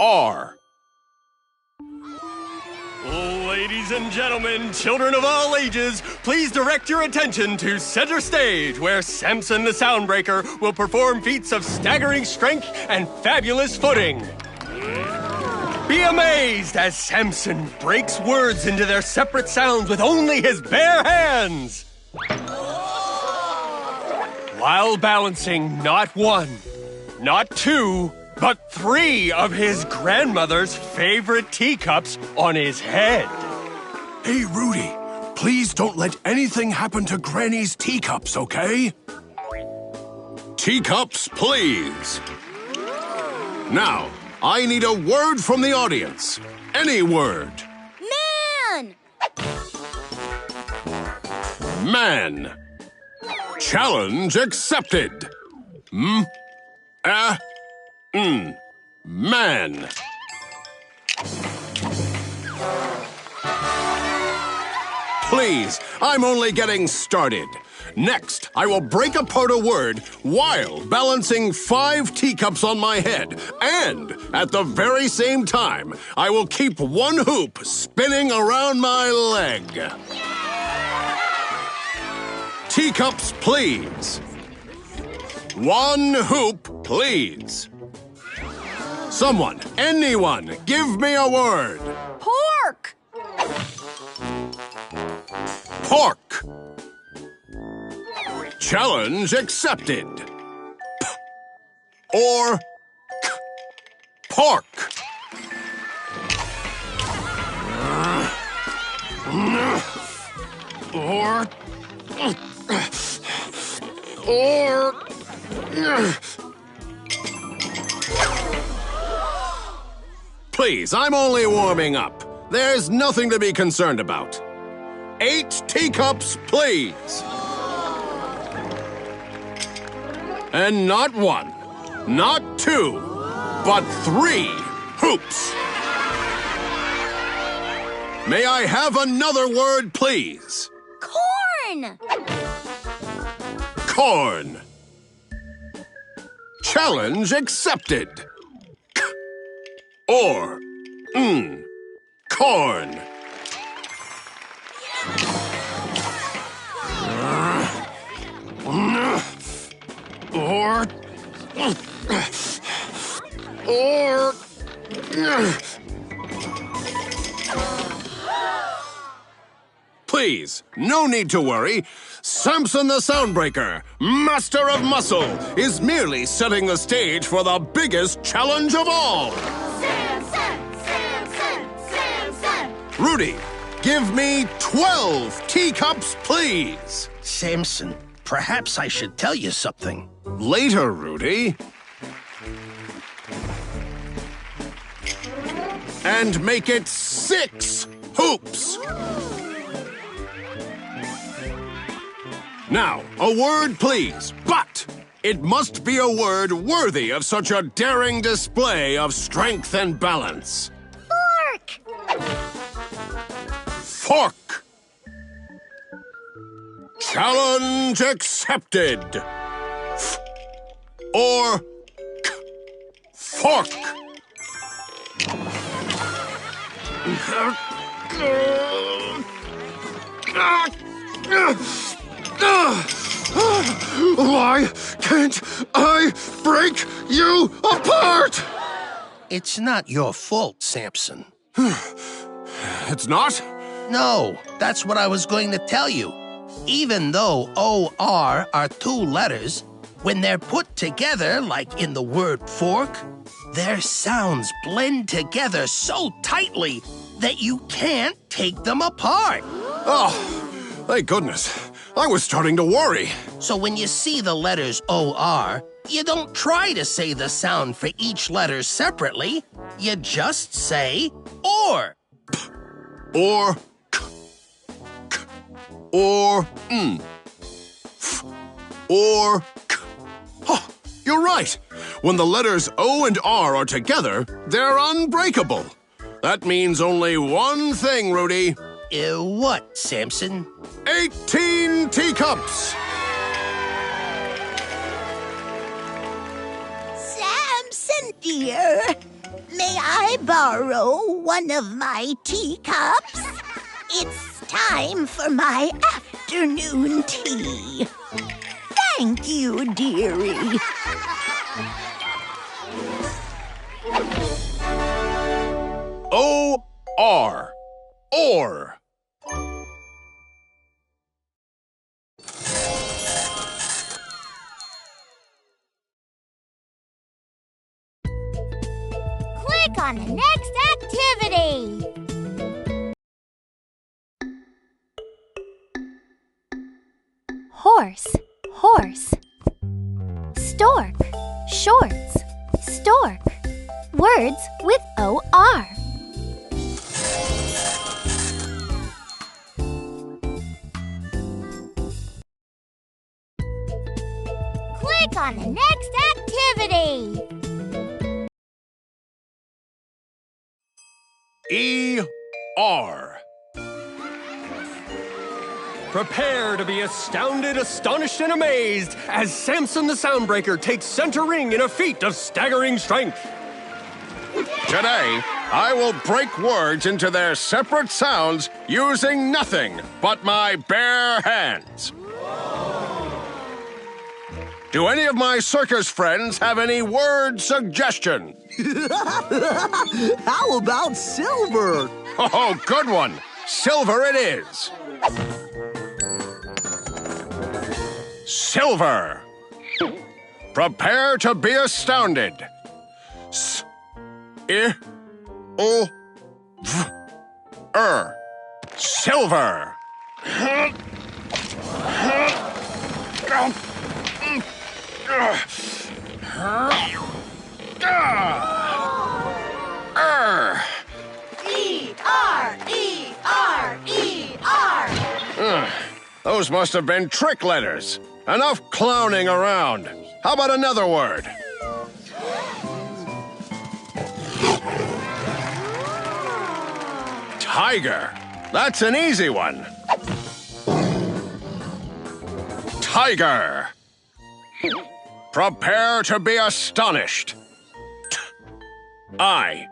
R. Ladies and gentlemen, children of all ages, please direct your attention to center stage, where Samson the Soundbreaker will perform feats of staggering strength and fabulous footing. Be amazed as Samson breaks words into their separate sounds with only his bare hands. While balancing not one, not two, but 3 of his grandmother's favorite teacups on his head. Hey, Rudy, please don't let anything happen to Granny's teacups, okay? Teacups, please. Now, I need a word from the audience. Any word. Man! Man. Challenge accepted. Man. Please, I'm only getting started. Next, I will break apart a word while balancing 5 teacups on my head. And at the very same time, I will keep one hoop spinning around my leg. Teacups, please. 1 hoop, please. Someone, anyone, give me a word. Pork! Pork. Challenge accepted. Or pork. Please, I'm only warming up. There's nothing to be concerned about. 8 teacups, please. And not 1, not 2, but 3 hoops. May I have another word, please? Corn! Corn. Challenge accepted. Or, corn. Please, no need to worry. Samson the Soundbreaker, master of muscle, is merely setting the stage for the biggest challenge of all. Samson! Samson! Samson! Rudy, give me 12 teacups, please. Samson, perhaps I should tell you something. Later, Rudy. And make it 6 hoops. Now, a word, please, but it must be a word worthy of such a daring display of strength and balance. Fork! Fork. Challenge accepted. Or fork. Why can't I break you apart? It's not your fault, Samson. It's not? No, that's what I was going to tell you. Even though O-R are 2 letters, when they're put together, like in the word fork, their sounds blend together so tightly that you can't take them apart. Oh, thank goodness. I was starting to worry. So when you see the letters O-R, you don't try to say the sound for each letter separately. You just say or. Or or or Oh, you're right. When the letters O and R are together, they're unbreakable. That means only one thing, Rudy. What, Samson? 18 teacups. Samson, dear. May I borrow one of my teacups? It's time for my afternoon tea. Thank you, dearie. O-R. Or. Click on the next activity. Horse, horse. Stork, shorts, stork. Words with O-R. Click on the next activity. E-R. Prepare to be astounded, astonished, and amazed as Samson the Soundbreaker takes center ring in a feat of staggering strength. Today, I will break words into their separate sounds using nothing but my bare hands. Do any of my circus friends have any word suggestion? How about silver? Oh, good one. Silver it is. Silver. Prepare to be astounded. S-I-O-V-R. Silver. E-R-E-R-E-R. Those must have been trick letters. Enough clowning around. How about another word? Tiger. That's an easy one. Tiger. Prepare to be astonished. T-I-G-R.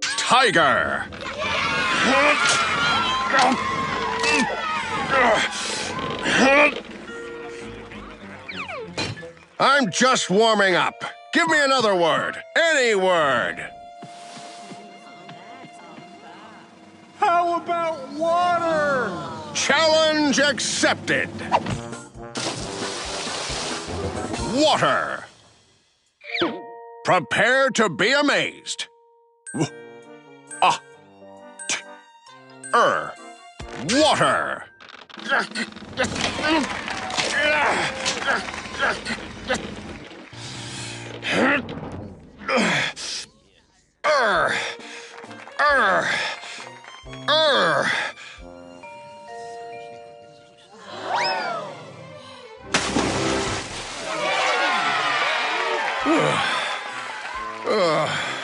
Tiger. I'm just warming up. Give me another word. Any word. How about water? Challenge accepted. Water. Prepare to be amazed. Water.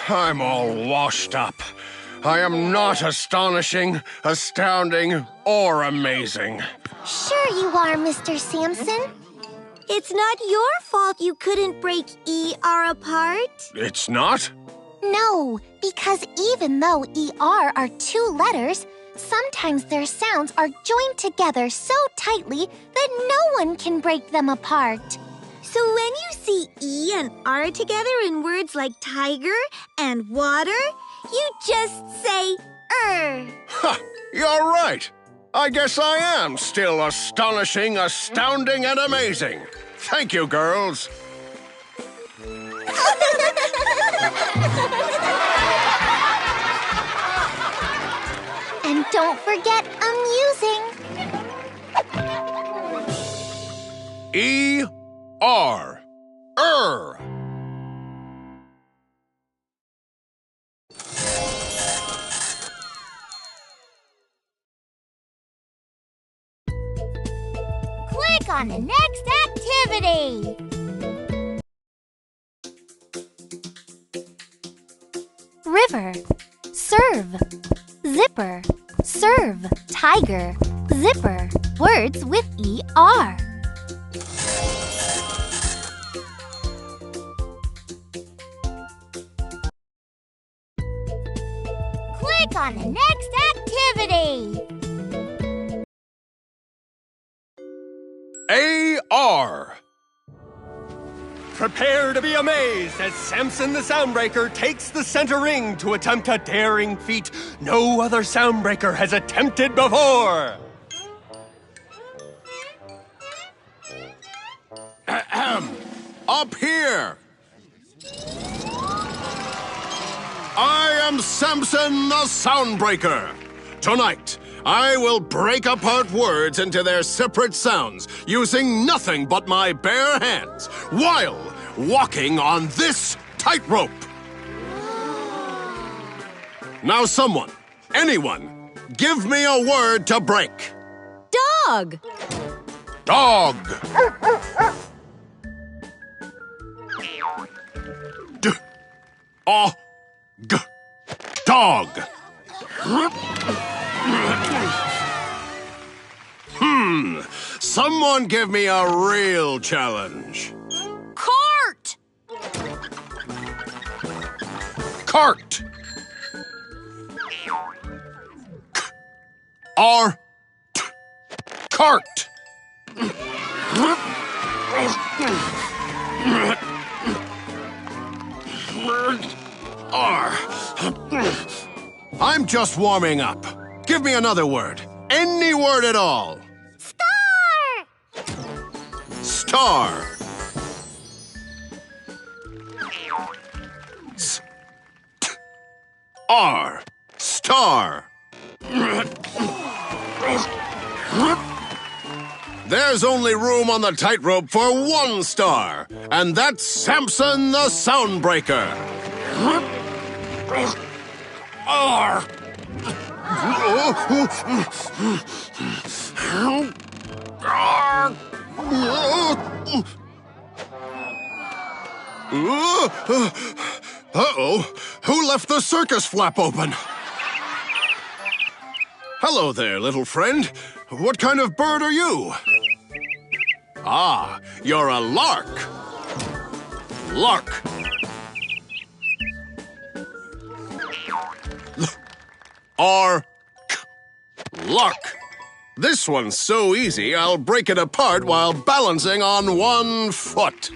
I'm all washed up. I am not astonishing, astounding, or amazing. Sure you are, Mr. Samson. It's not your fault you couldn't break E-R apart. It's not? No, because even though E-R are two letters, sometimes their sounds are joined together so tightly that no one can break them apart. So when you see E and R together in words like tiger and water, you just say Ha! You're right. I guess I am still astonishing, astounding, and amazing. Thank you, girls. And don't forget amusing. E-R. Click on the next activity. River, serve, zipper, serve, tiger, zipper. Words with E-R. on the next activity. A-R. Prepare to be amazed as Samson the Soundbreaker takes the center ring to attempt a daring feat no other Soundbreaker has attempted before. Up here. I am Samson the Soundbreaker. Tonight, I will break apart words into their separate sounds using nothing but my bare hands while walking on this tightrope. Now someone, anyone, give me a word to break. Dog. Dog. D-O-G. Dog. Someone give me a real challenge. Cart. Cart. K-R-T. Cart. R. I'm just warming up. Give me another word. Any word at all. Star. S-T-R. Star. There's only room on the tightrope for one star, and that's Samson the Soundbreaker. R. Uh-oh. Who left the circus flap open? Hello there, little friend. What kind of bird are you? Ah, you're a lark. Lark. R. Lark. This one's so easy, I'll break it apart while balancing on one foot.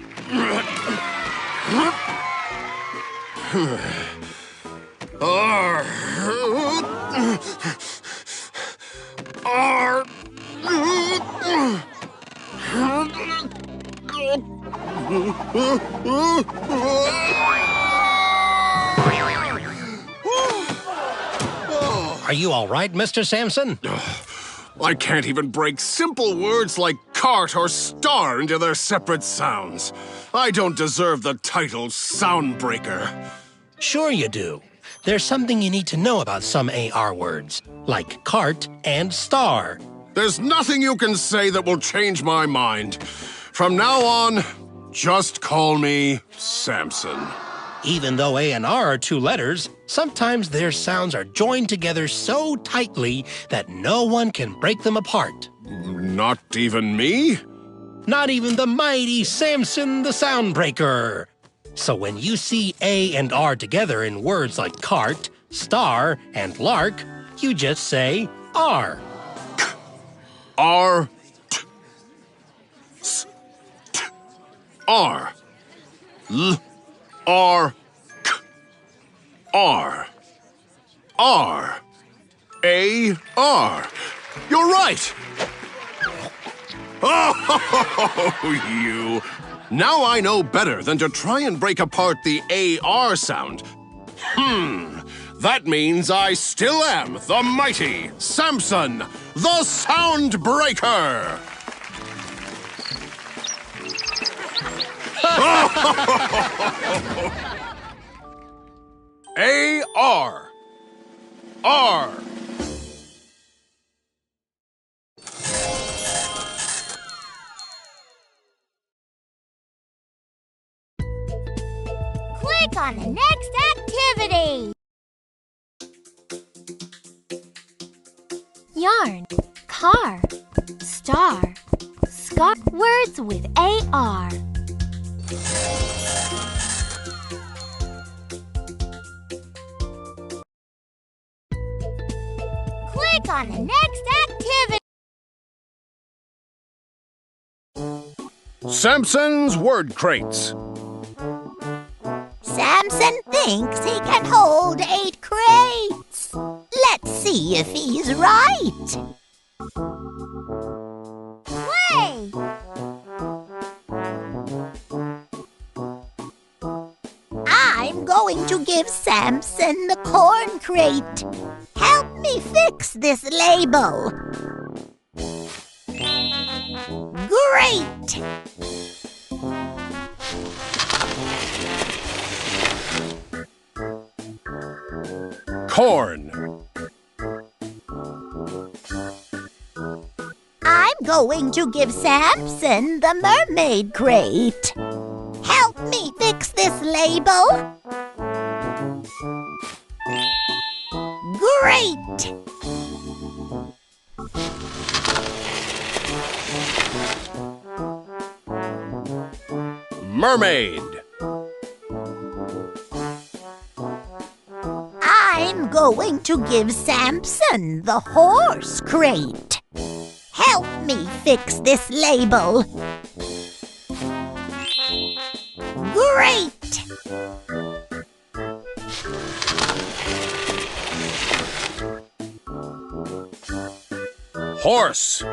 R. R. Are you all right, Mr. Samson? I can't even break simple words like cart or star into their separate sounds. I don't deserve the title Soundbreaker. Sure you do. There's something you need to know about some AR words, like cart and star. There's nothing you can say that will change my mind. From now on, just call me Samson. Even though A and R are two letters, sometimes their sounds are joined together so tightly that no one can break them apart. Not even me? Not even the mighty Samson the Soundbreaker. So when you see A and R together in words like cart, star, and lark, you just say R. R. T. S. T. R. L. R. K. R. R. A. R. You're right! Oh, you. Now I know better than to try and break apart the AR sound. That means I still am the mighty Samson, the Soundbreaker! A-R. R. Click on the next activity. Yarn, car, star, scar. Words with AR. Click on the next activity. Samson's word crates. Samson thinks he can hold 8 crates. Let's see if he's right. Play! I'm going to give Samson the corn crate. Help me fix this label. Great! Corn. I'm going to give Samson the mermaid crate. Help me fix this label. Great! Mermaid. I'm going to give Samson the horse crate. Help me fix this label. Great! Horse.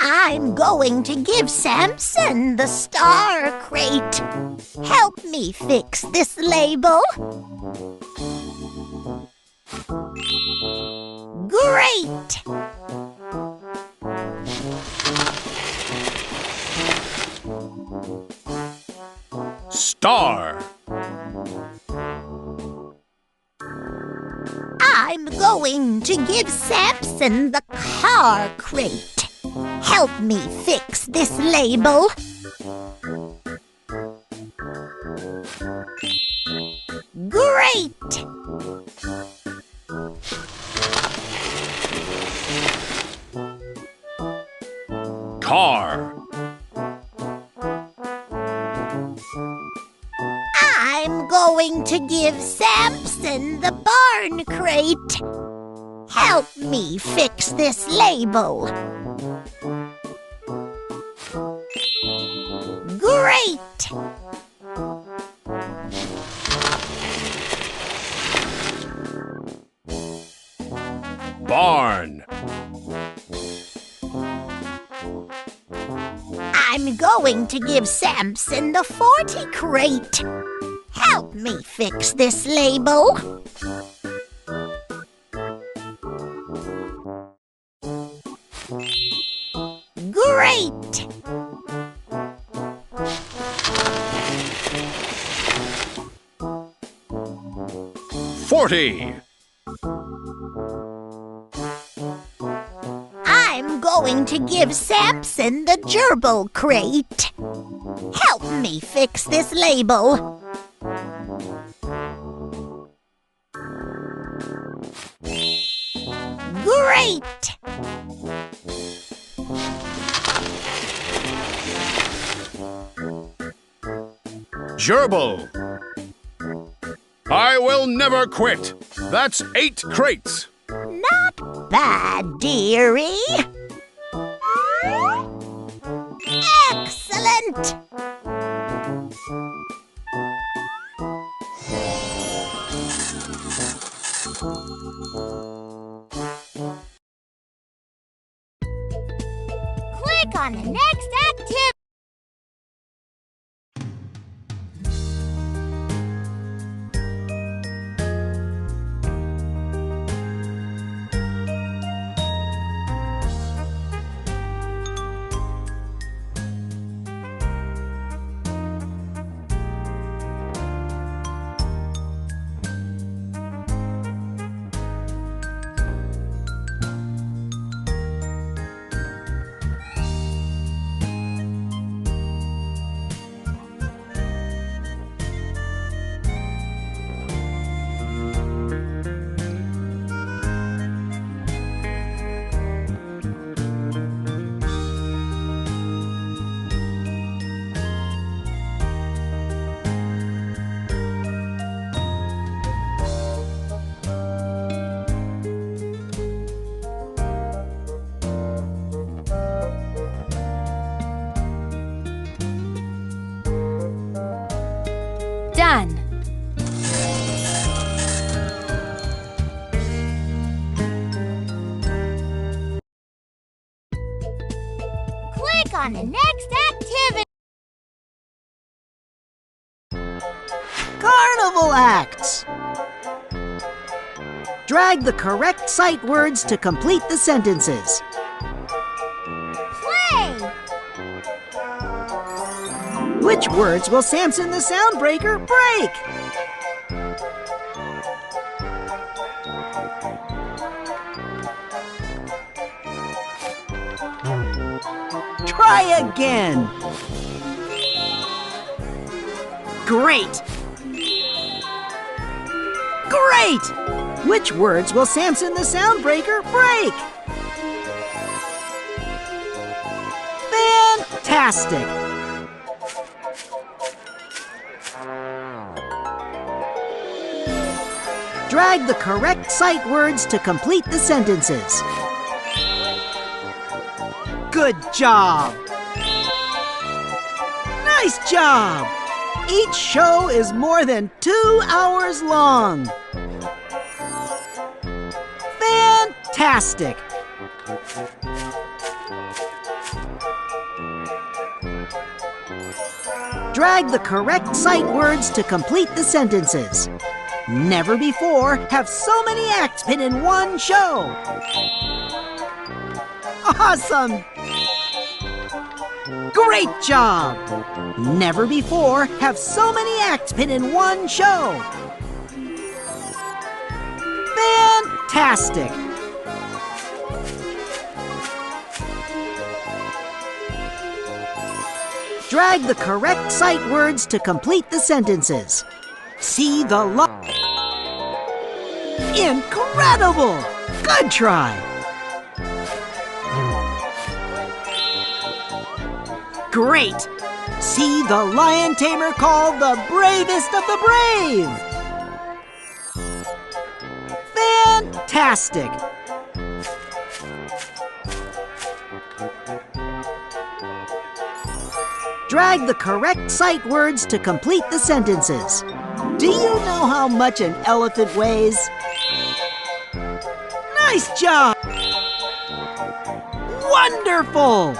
I'm going to give Samson the star crate. Help me fix this label. Great! Star. I'm going to give Samson the car crate. Help me fix this label. Great! Car. I'm going to give Samson the barn crate. Help me fix this label. Great! Barn. I'm going to give Samson the 40 crate. Help me fix this label. Great! 40. I'm going to give Samson the gerbil crate. Help me fix this label. Great! Gerbil. I will never quit. That's 8 crates. Not bad, dearie. Excellent! Click on the next activity. on the next activity. Carnival acts. Drag the correct sight words to complete the sentences. Play. Which words will Samson the Soundbreaker break? Try again. Great! Great! Which words will Samson the Soundbreaker break? Fantastic! Drag the correct sight words to complete the sentences. Good job! Nice job! Each show is more than 2 hours long. Fantastic! Drag the correct sight words to complete the sentences. Never before have so many acts been in one show. Awesome! Great job! Never before have so many acts been in one show. Fantastic! Drag the correct sight words to complete the sentences. See the Incredible! Good try! Great! See the lion tamer called the bravest of the brave! Fantastic! Drag the correct sight words to complete the sentences. Do you know how much an elephant weighs? Nice job! Wonderful!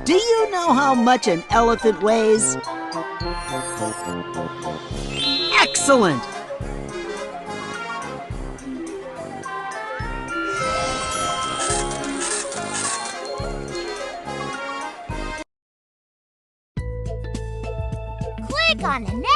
Do you know how much an elephant weighs? Excellent! Click on the next